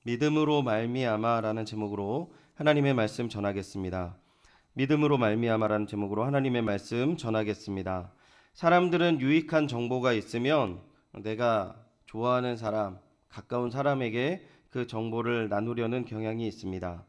믿음으로 말미암아라는 제목으로 하나님의 말씀 전하겠습니다. 믿음으로 말미암아라는 제목으로 하나님의 말씀 전하겠습니다. 사람들은 유익한 정보가 있으면 내가 좋아하는 사람, 가까운 사람에게 그 정보를 나누려는 경향이 있습니다.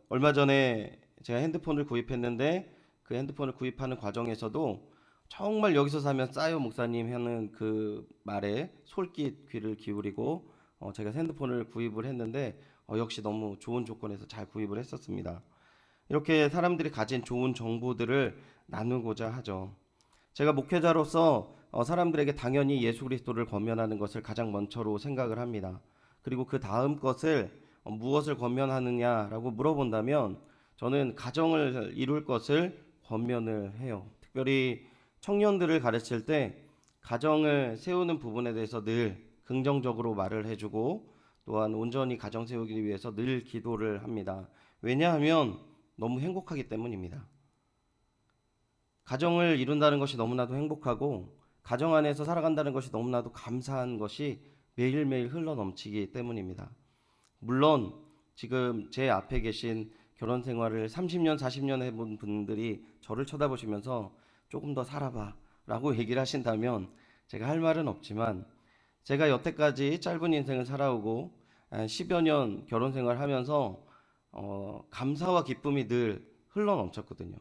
얼마 전에 제가 핸드폰을 구입했는데 그 핸드폰을 구입하는 과정에서도 정말 여기서 사면 싸요 목사님 하는 그 말에 솔깃 귀를 기울이고 제가 핸드폰을 구입을 했는데 역시 너무 좋은 조건에서 잘 구입을 했었습니다. 이렇게 사람들이 가진 좋은 정보들을 나누고자 하죠. 제가 목회자로서 사람들에게 당연히 예수 그리스도를 권면하는 것을 가장 먼저로 생각을 합니다. 그리고 그 다음 것을 무엇을 권면하느냐라고 물어본다면 저는 가정을 이룰 것을 권면을 해요. 특별히 청년들을 가르칠 때 가정을 세우는 부분에 대해서 늘 긍정적으로 말을 해주고 또한 온전히 가정 세우기 위해서 늘 기도를 합니다. 왜냐하면 너무 행복하기 때문입니다. 가정을 이룬다는 것이 너무나도 행복하고 가정 안에서 살아간다는 것이 너무나도 감사한 것이 매일매일 흘러넘치기 때문입니다. 물론 지금 제 앞에 계신 결혼 생활을 30년, 40년 해본 분들이 저를 쳐다보시면서 조금 더 살아봐 라고 얘기를 하신다면 제가 할 말은 없지만 제가 여태까지 짧은 인생을 살아오고 10여 년 결혼 생활을 하면서 감사와 기쁨이 늘 흘러넘쳤거든요.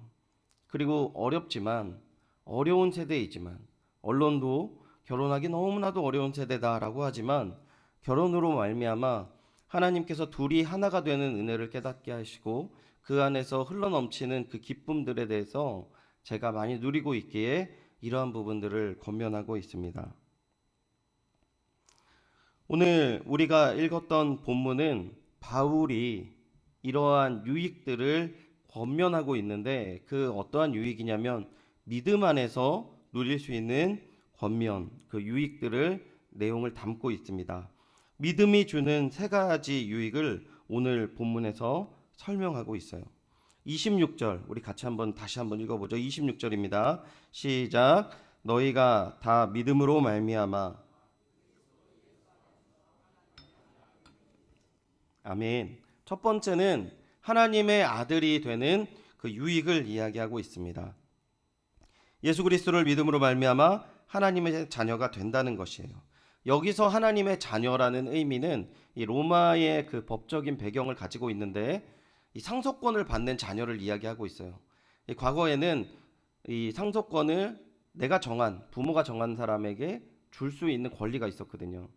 그리고 어렵지만 어려운 세대이지만 언론도 결혼하기 너무나도 어려운 세대다라고 하지만 결혼으로 말미암아 하나님께서 둘이 하나가 되는 은혜를 깨닫게 하시고 그 안에서 흘러넘치는 그 기쁨들에 대해서 제가 많이 누리고 있기에 이러한 부분들을 권면하고 있습니다. 오늘 우리가 읽었던 본문은 바울이 이러한 유익들을 권면하고 있는데 그 어떠한 유익이냐면 믿음 안에서 누릴 수 있는 권면, 그 유익들을 내용을 담고 있습니다. 믿음이 주는 세 가지 유익을 오늘 본문에서 설명하고 있어요. 26절 우리 같이 다시 한번 읽어보죠. 26절입니다. 시작. 너희가 다 믿음으로 말미암아 아멘. 첫 번째는 하나님의 아들이 되는 그 유익을 이야기하고 있습니다. 예수 그리스도를 믿음으로 말미암아 하나님의 자녀가 된다는 것이에요. 여기서 하나님의 자녀라는 의미는 이 로마의 그 법적인 배경을 가지고 있는데 이 상속권을 받는 자녀를 이야기하고 있어요. 이 과거에는 이 상속권을 내가 정한 부모가 정한 사람에게 줄 수 있는 권리가 있었거든요.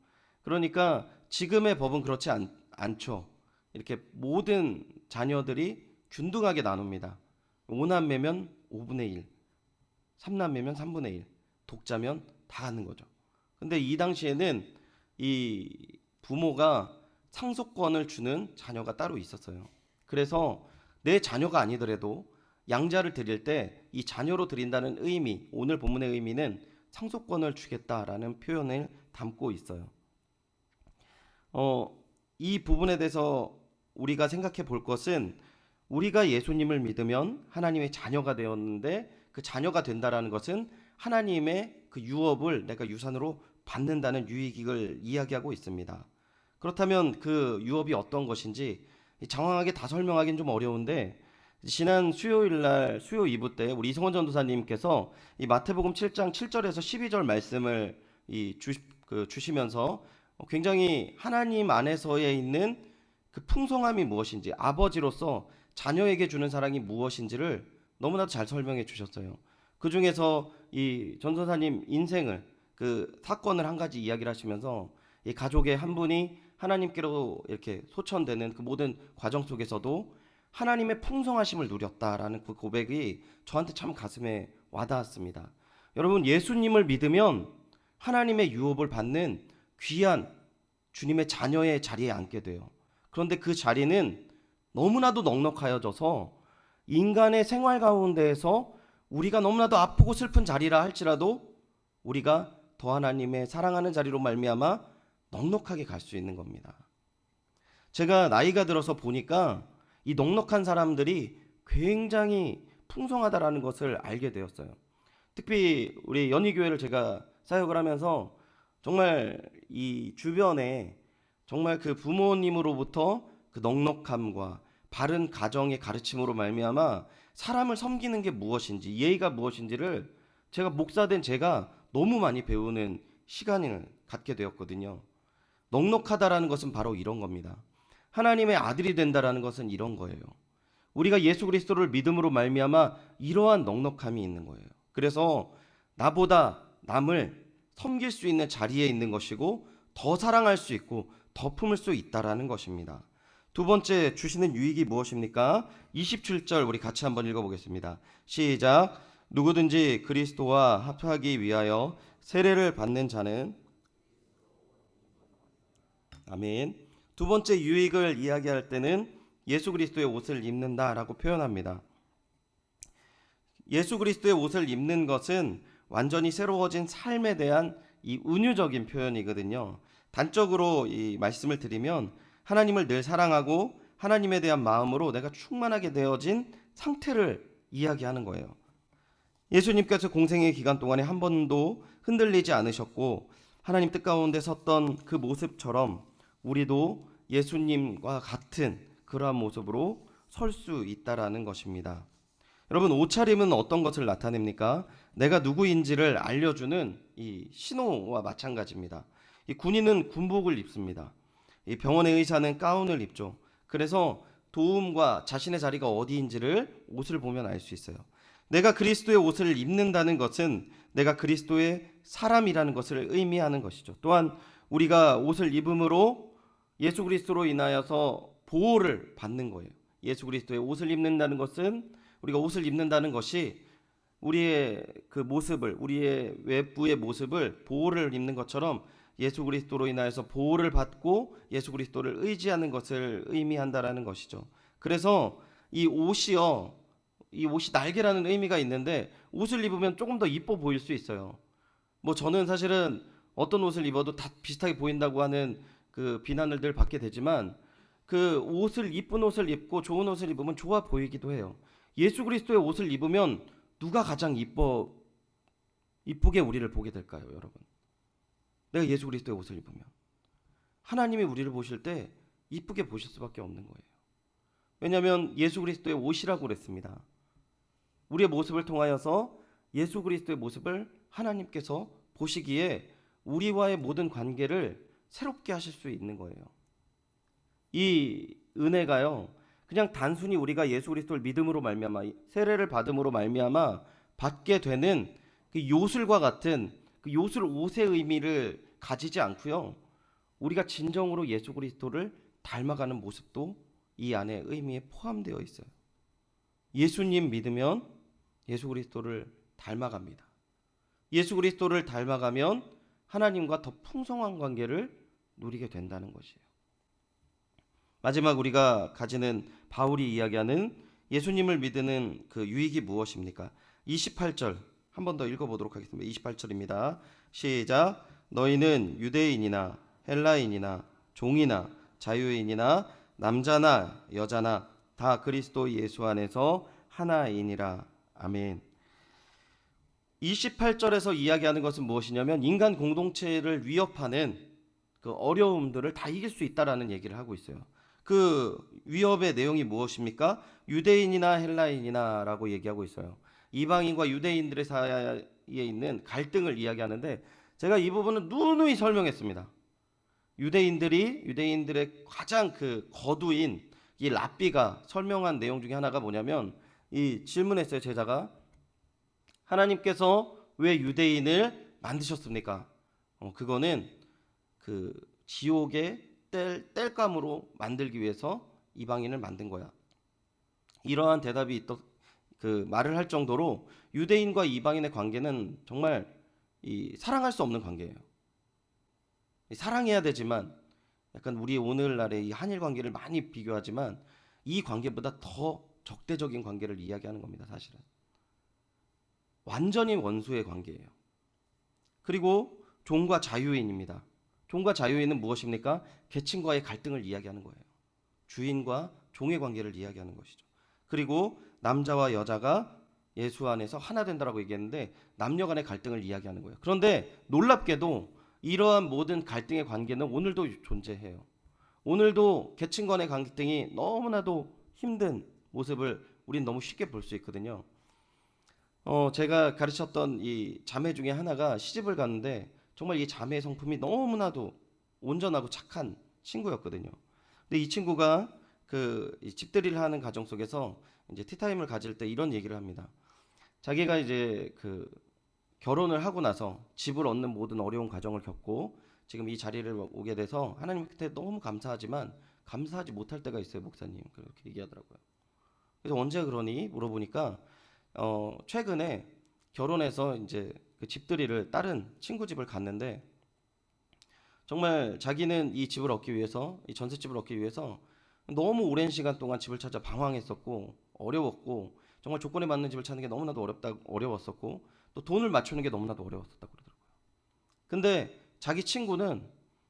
그러니까 지금의 법은 그렇지 않죠. 이렇게 모든 자녀들이 균등하게 나눕니다. 5남매면 5분의 1, 3남매면 3분의 1, 독자면 다 갖는 거죠. 근데 이 당시에는 이 부모가 상속권을 주는 자녀가 따로 있었어요. 그래서 내 자녀가 아니더라도 양자를 드릴 때 이 자녀로 드린다는 의미, 오늘 본문의 의미는 상속권을 주겠다라는 표현을 담고 있어요. 이 부분에 대해서 우리가 생각해 볼 것은 우리가 예수님을 믿으면 하나님의 자녀가 되었는데 그 자녀가 된다라는 것은 하나님의 그 유업을 내가 유산으로 받는다는 유익을 이야기하고 있습니다. 그렇다면 그 유업이 어떤 것인지 장황하게 다 설명하기는 좀 어려운데 지난 수요일 날 수요 2부 때 우리 이성원 전도사님께서 이 마태복음 7장 7절에서 12절 말씀을 주시면서 굉장히 하나님 안에서에 있는 그 풍성함이 무엇인지 아버지로서 자녀에게 주는 사랑이 무엇인지를 너무나도 잘 설명해 주셨어요. 그 중에서 이 전도사님 인생을 그 사건을 한 가지 이야기를 하시면서 이 가족의 한 분이 하나님께로 이렇게 소천되는 그 모든 과정 속에서도 하나님의 풍성하심을 누렸다라는 그 고백이 저한테 참 가슴에 와닿았습니다. 여러분 예수님을 믿으면 하나님의 유업을 받는 귀한 주님의 자녀의 자리에 앉게 돼요. 그런데 그 자리는 너무나도 넉넉하여져서 인간의 생활 가운데에서 우리가 너무나도 아프고 슬픈 자리라 할지라도 우리가 더 하나님의 사랑하는 자리로 말미암아 넉넉하게 갈 수 있는 겁니다. 제가 나이가 들어서 보니까 이 넉넉한 사람들이 굉장히 풍성하다라는 것을 알게 되었어요. 특히 우리 연희교회를 제가 사역을 하면서 정말 이 주변에 정말 그 부모님으로부터 그 넉넉함과 바른 가정의 가르침으로 말미암아 사람을 섬기는 게 무엇인지, 예의가 무엇인지를 제가 목사된 제가 너무 많이 배우는 시간을 갖게 되었거든요. 넉넉하다라는 것은 바로 이런 겁니다. 하나님의 아들이 된다라는 것은 이런 거예요. 우리가 예수 그리스도를 믿음으로 말미암아 이러한 넉넉함이 있는 거예요. 그래서 나보다 남을 섬길 수 있는 자리에 있는 것이고 더 사랑할 수 있고 더 품을 수 있다라는 것입니다. 두 번째 주시는 유익이 무엇입니까? 27절 우리 같이 한번 읽어보겠습니다. 시작. 누구든지 그리스도와 합하기 위하여 세례를 받는 자는 아멘. 두 번째 유익을 이야기할 때는 예수 그리스도의 옷을 입는다라고 표현합니다. 예수 그리스도의 옷을 입는 것은 완전히 새로워진 삶에 대한 이 은유적인 표현이거든요. 단적으로 이 말씀을 드리면 하나님을 늘 사랑하고 하나님에 대한 마음으로 내가 충만하게 되어진 상태를 이야기하는 거예요. 예수님께서 공생의 기간 동안에 한 번도 흔들리지 않으셨고 하나님 뜻 가운데 섰던 그 모습처럼 우리도 예수님과 같은 그러한 모습으로 설 수 있다라는 것입니다. 여러분, 옷차림은 어떤 것을 나타냅니까? 내가 누구인지를 알려주는 이 신호와 마찬가지입니다. 이 군인은 군복을 입습니다. 이 병원의 의사는 가운을 입죠. 그래서 도움과 자신의 자리가 어디인지를 옷을 보면 알 수 있어요. 내가 그리스도의 옷을 입는다는 것은 내가 그리스도의 사람이라는 것을 의미하는 것이죠. 또한 우리가 옷을 입음으로 예수 그리스도로 인하여서 보호를 받는 거예요. 예수 그리스도의 옷을 입는다는 것은 우리가 옷을 입는다는 것이 우리의 그 모습을, 우리의 외부의 모습을 보호를 입는 것처럼 예수 그리스도로 인하여서 보호를 받고 예수 그리스도를 의지하는 것을 의미한다라는 것이죠. 그래서 이 옷이요, 이 옷이 날개라는 의미가 있는데 옷을 입으면 조금 더 이뻐 보일 수 있어요. 뭐 저는 사실은 어떤 옷을 입어도 다 비슷하게 보인다고 하는 그 비난을 늘 받게 되지만 그 옷을 이쁜 옷을 입고 좋은 옷을 입으면 좋아 보이기도 해요. 예수 그리스도의 옷을 입으면 누가 가장 이쁘게 우리를 보게 될까요, 여러분? 내가 예수 그리스도의 옷을 입으면 하나님이 우리를 보실 때 이쁘게 보실 수밖에 없는 거예요. 왜냐하면 예수 그리스도의 옷이라고 그랬습니다. 우리의 모습을 통하여서 예수 그리스도의 모습을 하나님께서 보시기에 우리와의 모든 관계를 새롭게 하실 수 있는 거예요. 이 은혜가요, 그냥 단순히 우리가 예수 그리스도를 믿음으로 말미암아 세례를 받음으로 말미암아 받게 되는 그 요술과 같은 그 요술 옷의 의미를 가지지 않고요. 우리가 진정으로 예수 그리스도를 닮아가는 모습도 이 안에 의미에 포함되어 있어요. 예수님 믿으면 예수 그리스도를 닮아갑니다. 예수 그리스도를 닮아가면 하나님과 더 풍성한 관계를 누리게 된다는 것이에요. 마지막 우리가 가지는 바울이 이야기하는 예수님을 믿는 그 유익이 무엇입니까? 28절 한 번 더 읽어보도록 하겠습니다. 28절입니다. 시작. 너희는 유대인이나 헬라인이나 종이나 자유인이나 남자나 여자나 다 그리스도 예수 안에서 하나이니라. 아멘. 28절에서 이야기하는 것은 무엇이냐면 인간 공동체를 위협하는 그 어려움들을 다 이길 수 있다라는 얘기를 하고 있어요. 그 위협의 내용이 무엇입니까? 유대인이나 헬라인이나 라고 얘기하고 있어요. 이방인과 유대인들의 사이에 있는 갈등을 이야기하는데 제가 이 부분은 누누이 설명했습니다. 유대인들의 가장 그 거두인 이 랍비가 설명한 내용 중에 하나가 뭐냐면 이 질문했어요. 제자가 하나님께서 왜 유대인을 만드셨습니까? 그거는 그 지옥의 땔감으로 만들기 위해서 이방인을 만든 거야. 이러한 대답이 그 말을 할 정도로 유대인과 이방인의 관계는 정말 사랑할 수 없는 관계예요. 사랑해야 되지만 약간 우리 오늘날의 이 한일 관계를 많이 비교하지만 이 관계보다 더 적대적인 관계를 이야기하는 겁니다. 사실은 완전히 원수의 관계예요. 그리고 종과 자유인입니다. 종과 자유인은 무엇입니까? 계층과의 갈등을 이야기하는 거예요. 주인과 종의 관계를 이야기하는 것이죠. 그리고 남자와 여자가 예수 안에서 하나 된다라고 얘기했는데 남녀 간의 갈등을 이야기하는 거예요. 그런데 놀랍게도 이러한 모든 갈등의 관계는 오늘도 존재해요. 오늘도 계층 간의 갈등이 너무나도 힘든 모습을 우린 너무 쉽게 볼 수 있거든요. 제가 가르쳤던 이 자매 중에 하나가 시집을 갔는데 정말 이 자매의 성품이 너무나도 온전하고 착한 친구였거든요. 근데 이 친구가 이 집들이를 하는 가정 속에서 이제 티타임을 가질 때 이런 얘기를 합니다. 자기가 이제 결혼을 하고 나서 집을 얻는 모든 어려운 과정을 겪고 지금 이 자리를 오게 돼서 하나님께 너무 감사하지만 감사하지 못할 때가 있어요, 목사님. 그렇게 얘기하더라고요. 그래서 언제 그러니 물어보니까 최근에 결혼해서 이제 그 집들이를 다른 친구 집을 갔는데 정말 자기는 이 집을 얻기 위해서 이 전셋집을 얻기 위해서 너무 오랜 시간 동안 집을 찾아 방황했었고 어려웠고 정말 조건에 맞는 집을 찾는 게 너무나도 어려웠었고 또 돈을 맞추는 게 너무나도 어려웠었다고 그러더라고요. 근데 자기 친구는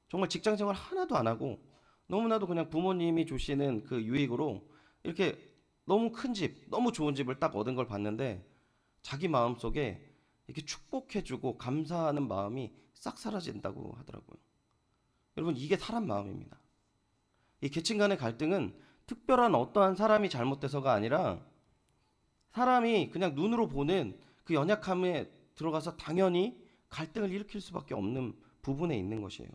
정말 직장 생활 하나도 안 하고 너무나도 그냥 부모님이 주시는 그 유익으로 이렇게 너무 큰 집, 너무 좋은 집을 딱 얻은 걸 봤는데 자기 마음속에 이렇게 축복해주고 감사하는 마음이 싹 사라진다고 하더라고요. 여러분, 이게 사람 마음입니다. 이 계층 간의 갈등은 특별한 어떠한 사람이 잘못돼서가 아니라 사람이 그냥 눈으로 보는 그 연약함에 들어가서 당연히 갈등을 일으킬 수밖에 없는 부분에 있는 것이에요.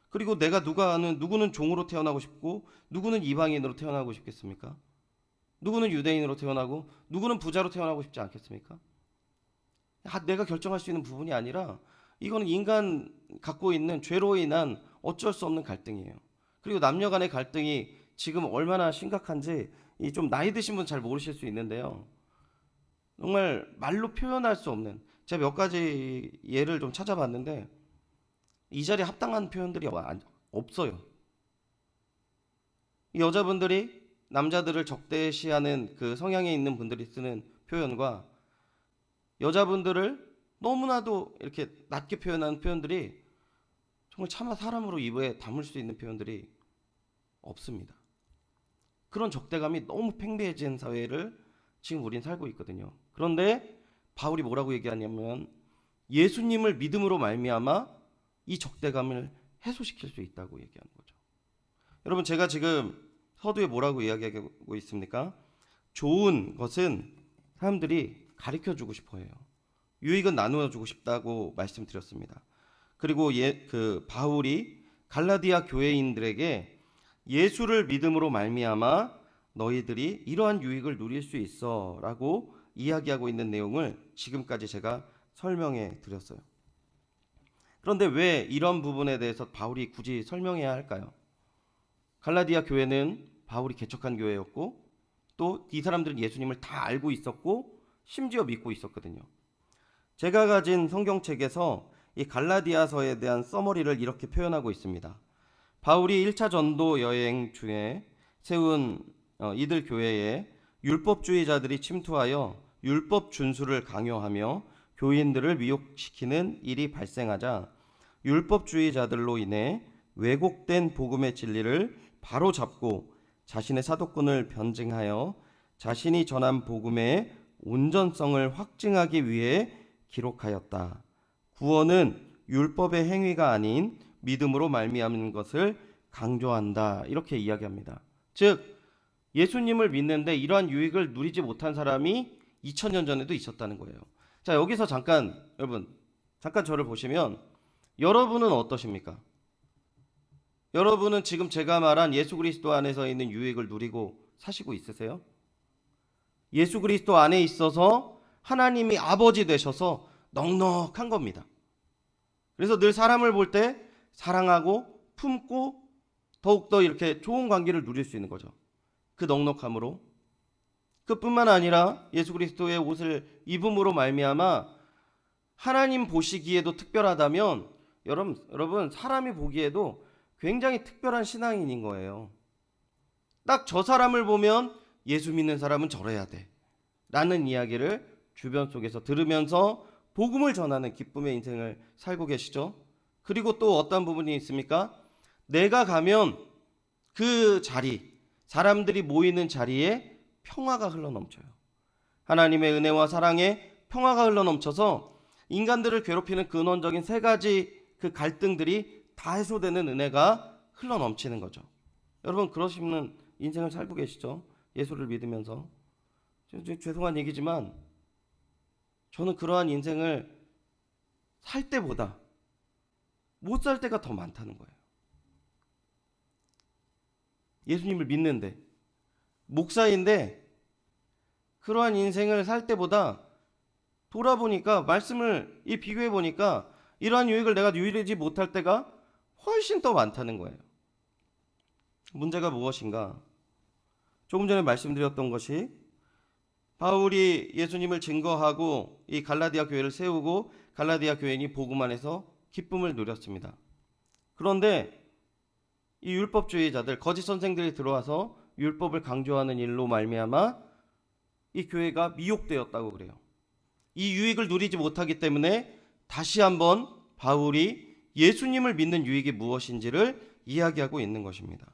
그리고 내가 누구는 종으로 태어나고 싶고 누구는 이방인으로 태어나고 싶겠습니까? 누구는 유대인으로 태어나고 누구는 부자로 태어나고 싶지 않겠습니까? 내가 결정할 수 있는 부분이 아니라 이거는 인간 갖고 있는 죄로 인한 어쩔 수 없는 갈등이에요. 그리고 남녀 간의 갈등이 지금 얼마나 심각한지 이 좀 나이 드신 분 잘 모르실 수 있는데요. 정말 말로 표현할 수 없는, 제가 몇 가지 예를 좀 찾아봤는데 이 자리에 합당한 표현들이 없어요. 이 여자분들이 남자들을 적대시하는 그 성향에 있는 분들이 쓰는 표현과 여자분들을 너무나도 이렇게 낮게 표현하는 표현들이 정말 차마 사람으로 입에 담을 수 있는 표현들이 없습니다. 그런 적대감이 너무 팽배해진 사회를 지금 우린 살고 있거든요. 그런데 바울이 뭐라고 얘기하냐면 예수님을 믿음으로 말미암아 이 적대감을 해소시킬 수 있다고 얘기하는 거죠. 여러분, 제가 지금 서두에 뭐라고 이야기하고 있습니까? 좋은 것은 사람들이 가르쳐주고 싶어 해요. 유익은 나누어주고 싶다고 말씀드렸습니다. 그리고 바울이 갈라디아 교회인들에게 예수를 믿음으로 말미암아 너희들이 이러한 유익을 누릴 수 있어 라고 이야기하고 있는 내용을 지금까지 제가 설명해 드렸어요. 그런데 왜 이런 부분에 대해서 바울이 굳이 설명해야 할까요? 갈라디아 교회는 바울이 개척한 교회였고 또 이 사람들은 예수님을 다 알고 있었고 심지어 믿고 있었거든요. 제가 가진 성경책에서 이 갈라디아서에 대한 서머리를 이렇게 표현하고 있습니다. 바울이 1차 전도 여행 중에 세운 이들 교회에 율법주의자들이 침투하여 율법 준수를 강요하며 교인들을 미혹시키는 일이 발생하자 율법주의자들로 인해 왜곡된 복음의 진리를 바로잡고 자신의 사도권을 변증하여 자신이 전한 복음의 온전성을 확증하기 위해 기록하였다. 구원은 율법의 행위가 아닌 믿음으로 말미암는 것을 강조한다. 이렇게 이야기합니다. 즉 예수님을 믿는데 이러한 유익을 누리지 못한 사람이 2000년 전에도 있었다는 거예요. 자, 여기서 여러분 잠깐 저를 보시면 여러분은 어떠십니까? 여러분은 지금 제가 말한 예수 그리스도 안에서 있는 유익을 누리고 사시고 있으세요? 예수 그리스도 안에 있어서 하나님이 아버지 되셔서 넉넉한 겁니다. 그래서 늘 사람을 볼 때 사랑하고 품고 더욱더 이렇게 좋은 관계를 누릴 수 있는 거죠. 그 넉넉함으로. 그뿐만 아니라 예수 그리스도의 옷을 입음으로 말미암아 하나님 보시기에도 특별하다면 여러분 사람이 보기에도 굉장히 특별한 신앙인인 거예요. 딱 저 사람을 보면 예수 믿는 사람은 저래야 돼 라는 이야기를 주변 속에서 들으면서 복음을 전하는 기쁨의 인생을 살고 계시죠. 그리고 또 어떤 부분이 있습니까? 내가 가면 그 자리, 사람들이 모이는 자리에 평화가 흘러넘쳐요. 하나님의 은혜와 사랑에 평화가 흘러넘쳐서 인간들을 괴롭히는 근원적인 세 가지 그 갈등들이 다 해소되는 은혜가 흘러넘치는 거죠. 여러분 그러시는 인생을 살고 계시죠? 예수를 믿으면서. 죄송한 얘기지만 저는 그러한 인생을 살 때보다 못 살 때가 더 많다는 거예요. 예수님을 믿는데 목사인데 그러한 인생을 살 때보다 돌아보니까 말씀을 비교해 보니까 이러한 유익을 내가 누리지 못할 때가 훨씬 더 많다는 거예요. 문제가 무엇인가? 조금 전에 말씀드렸던 것이 바울이 예수님을 증거하고 이 갈라디아 교회를 세우고 갈라디아 교인이 복음 안에서 기쁨을 누렸습니다. 그런데 이 율법주의자들, 거짓 선생들이 들어와서 율법을 강조하는 일로 말미암아 이 교회가 미혹되었다고 그래요. 이 유익을 누리지 못하기 때문에 다시 한번 바울이 예수님을 믿는 유익이 무엇인지를 이야기하고 있는 것입니다.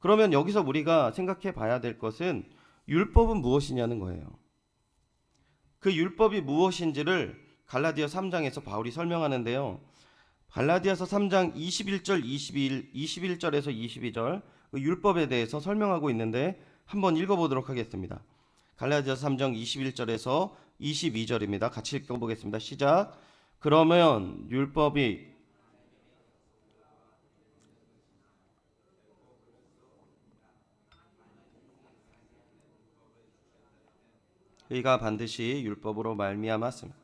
그러면 여기서 우리가 생각해 봐야 될 것은 율법은 무엇이냐는 거예요. 그 율법이 무엇인지를 갈라디아 3장에서 바울이 설명하는데요. 갈라디아서 3장 21절, 21절에서 22절 그 율법에 대해서 설명하고 있는데 한번 읽어보도록 하겠습니다. 갈라디아서 3장 21절에서 22절입니다. 같이 읽어보겠습니다. 시작. 그러면 율법이 그가 반드시 율법으로 말미암았습니다.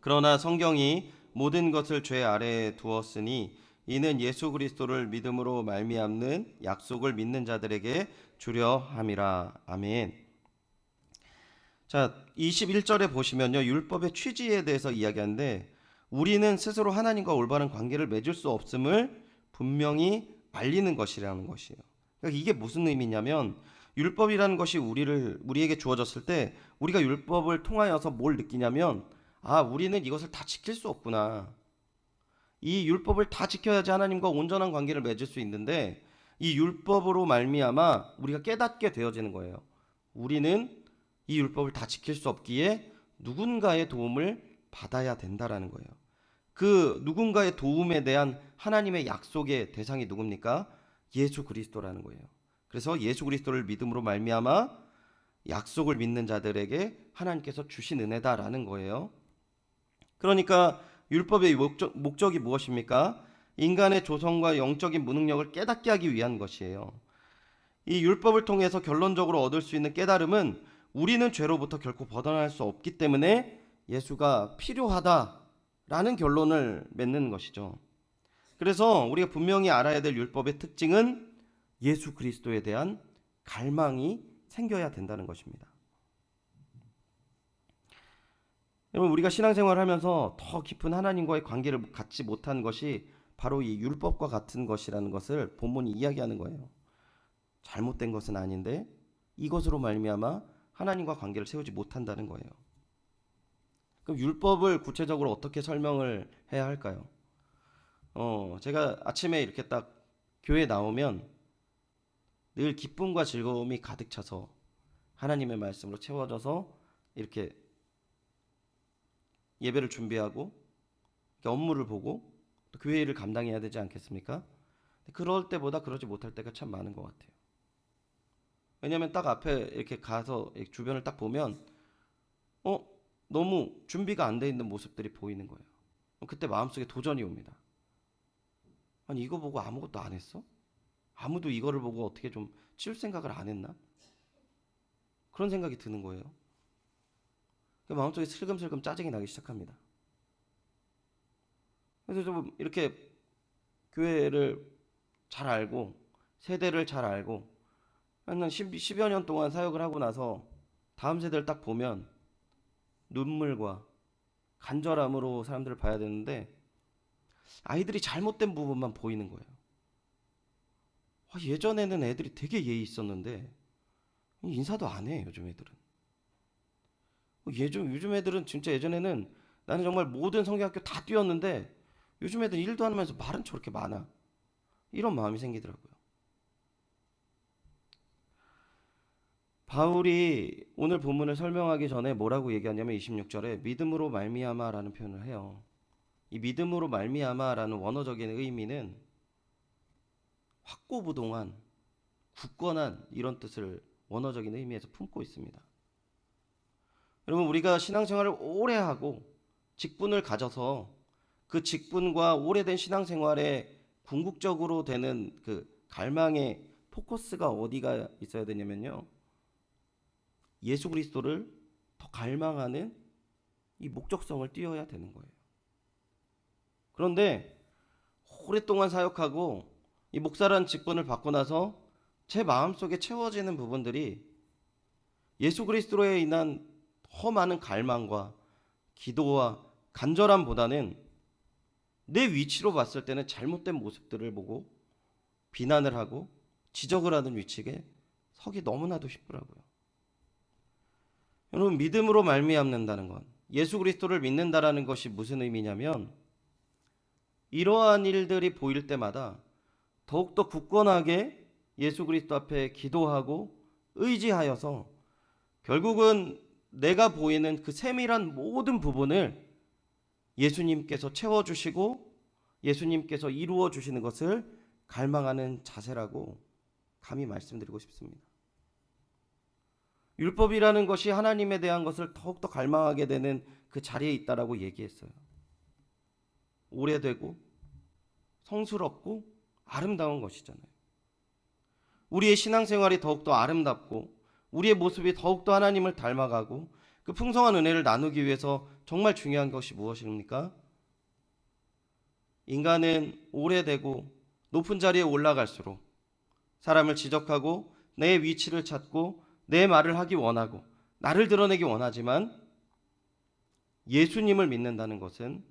그러나 성경이 모든 것을 죄 아래에 두었으니 이는 예수 그리스도를 믿음으로 말미암는 약속을 믿는 자들에게 주려 함이라. 아멘. 자, 21절에 보시면요. 율법의 취지에 대해서 이야기하는데 우리는 스스로 하나님과 올바른 관계를 맺을 수 없음을 분명히 알리는 것이라는 것이에요. 그러니까 이게 무슨 의미냐면 율법이라는 것이 우리에게 주어졌을 때 우리가 율법을 통하여서 뭘 느끼냐면 우리는 이것을 다 지킬 수 없구나. 이 율법을 다 지켜야지 하나님과 온전한 관계를 맺을 수 있는데 이 율법으로 말미암아 우리가 깨닫게 되어지는 거예요. 우리는 이 율법을 다 지킬 수 없기에 누군가의 도움을 받아야 된다라는 거예요. 그 누군가의 도움에 대한 하나님의 약속의 대상이 누굽니까? 예수 그리스도라는 거예요. 그래서 예수 그리스도를 믿음으로 말미암아 약속을 믿는 자들에게 하나님께서 주신 은혜다라는 거예요. 그러니까 율법의 목적이 무엇입니까? 인간의 조성과 영적인 무능력을 깨닫게 하기 위한 것이에요. 이 율법을 통해서 결론적으로 얻을 수 있는 깨달음은 우리는 죄로부터 결코 벗어날 수 없기 때문에 예수가 필요하다라는 결론을 맺는 것이죠. 그래서 우리가 분명히 알아야 될 율법의 특징은 예수 그리스도에 대한 갈망이 생겨야 된다는 것입니다. 여러분 우리가 신앙생활을 하면서 더 깊은 하나님과의 관계를 갖지 못한 것이 바로 이 율법과 같은 것이라는 것을 본문이 이야기하는 거예요. 잘못된 것은 아닌데 이것으로 말미암아 하나님과 관계를 세우지 못한다는 거예요. 그럼 율법을 구체적으로 어떻게 설명을 해야 할까요? 제가 아침에 이렇게 딱 교회 나오면 늘 기쁨과 즐거움이 가득 차서 하나님의 말씀으로 채워져서 이렇게 예배를 준비하고 업무를 보고 또 교회 일을 감당해야 되지 않겠습니까? 그럴 때보다 그러지 못할 때가 참 많은 것 같아요. 왜냐하면 딱 앞에 이렇게 가서 주변을 딱 보면 너무 준비가 안 돼 있는 모습들이 보이는 거예요. 그때 마음속에 도전이 옵니다. 아니 이거 보고 아무것도 안 했어? 아무도 이거를 보고 어떻게 좀 치울 생각을 안 했나? 그런 생각이 드는 거예요. 마음속에 슬금슬금 짜증이 나기 시작합니다. 그래서 좀 이렇게 교회를 잘 알고 세대를 잘 알고 한 10여 년 동안 사역을 하고 나서 다음 세대를 딱 보면 눈물과 간절함으로 사람들을 봐야 되는데 아이들이 잘못된 부분만 보이는 거예요. 예전에는 애들이 되게 예의 있었는데 인사도 안 해. 요즘 애들은. 요즘 애들은 진짜 예전에는 나는 정말 모든 성경학교 다 뛰었는데 요즘 애들 일도 안 하면서 말은 저렇게 많아. 이런 마음이 생기더라고요. 바울이 오늘 본문을 설명하기 전에 뭐라고 얘기하냐면 26절에 믿음으로 말미암아라는 표현을 해요. 이 믿음으로 말미암아라는 원어적인 의미는 확고부동한, 굳건한 이런 뜻을 원어적인 의미에서 품고 있습니다. 여러분, 우리가 신앙생활을 오래 하고 직분을 가져서 그 직분과 오래된 신앙생활에 궁극적으로 되는 그 갈망의 포커스가 어디가 있어야 되냐면요, 예수 그리스도를 더 갈망하는 이 목적성을 띄어야 되는 거예요. 그런데 오랫동안 사역하고 이 목사라는 직분을 받고 나서 제 마음속에 채워지는 부분들이 예수 그리스도로 인한 더 많은 갈망과 기도와 간절함보다는 내 위치로 봤을 때는 잘못된 모습들을 보고 비난을 하고 지적을 하는 위치에 서기 너무나도 쉽더라고요. 여러분, 믿음으로 말미암는다는 건, 예수 그리스도를 믿는다라는 것이 무슨 의미냐면, 이러한 일들이 보일 때마다 더욱더 굳건하게 예수 그리스도 앞에 기도하고 의지하여서 결국은 내가 보이는 그 세밀한 모든 부분을 예수님께서 채워주시고 예수님께서 이루어 주시는 것을 갈망하는 자세라고 감히 말씀드리고 싶습니다. 율법이라는 것이 하나님에 대한 것을 더욱더 갈망하게 되는 그 자리에 있다라고 얘기했어요. 오래되고 성스럽고 아름다운 것이잖아요. 우리의 신앙생활이 더욱더 아름답고 우리의 모습이 더욱더 하나님을 닮아가고 그 풍성한 은혜를 나누기 위해서 정말 중요한 것이 무엇입니까? 인간은 오래되고 높은 자리에 올라갈수록 사람을 지적하고 내 위치를 찾고 내 말을 하기 원하고 나를 드러내기 원하지만, 예수님을 믿는다는 것은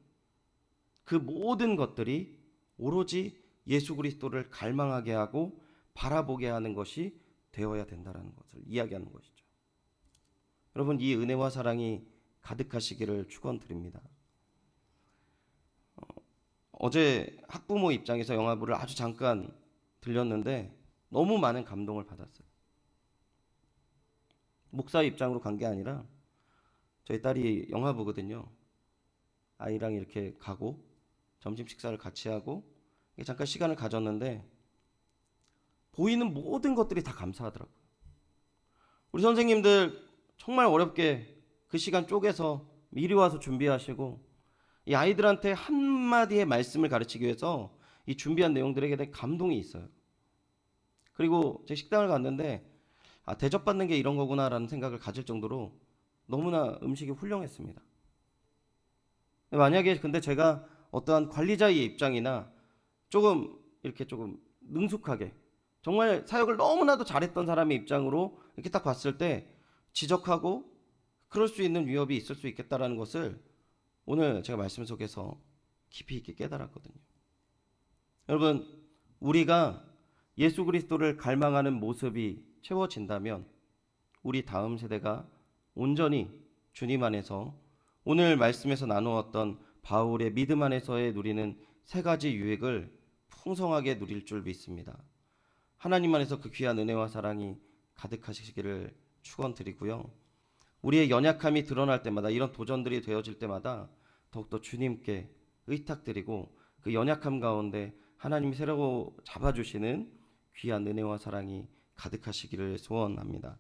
그 모든 것들이 오로지 예수 그리스도를 갈망하게 하고 바라보게 하는 것이 되어야 된다는 것을 이야기하는 것이죠. 여러분, 이 은혜와 사랑이 가득하시기를 축원드립니다. 어제 학부모 입장에서 영화부를 아주 잠깐 들렸는데 너무 많은 감동을 받았어요. 목사 입장으로 간 게 아니라 저희 딸이 영화 보거든요. 아이랑 이렇게 가고 점심 식사를 같이 하고 잠깐 시간을 가졌는데 보이는 모든 것들이 다 감사하더라고요. 우리 선생님들 정말 어렵게 그 시간 쪼개서 미리 와서 준비하시고 이 아이들한테 한마디의 말씀을 가르치기 위해서 이 준비한 내용들에게 대한 감동이 있어요. 그리고 제 식당을 갔는데 대접받는 게 이런 거구나라는 생각을 가질 정도로 너무나 음식이 훌륭했습니다. 만약에 근데 제가 어떠한 관리자의 입장이나 조금 이렇게 조금 능숙하게 정말 사역을 너무나도 잘했던 사람의 입장으로 이렇게 딱 봤을 때 지적하고 그럴 수 있는 위협이 있을 수 있겠다라는 것을 오늘 제가 말씀 속에서 깊이 있게 깨달았거든요. 여러분, 우리가 예수 그리스도를 갈망하는 모습이 채워진다면 우리 다음 세대가 온전히 주님 안에서 오늘 말씀에서 나누었던 바울의 믿음 안에서의 누리는 세 가지 유익을 풍성하게 누릴 줄 믿습니다. 하나님 안에서 그 귀한 은혜와 사랑이 가득하시기를 축원드리고요. 우리의 연약함이 드러날 때마다, 이런 도전들이 되어질 때마다 더욱더 주님께 의탁드리고 그 연약함 가운데 하나님이 새로 잡아주시는 귀한 은혜와 사랑이 가득하시기를 소원합니다.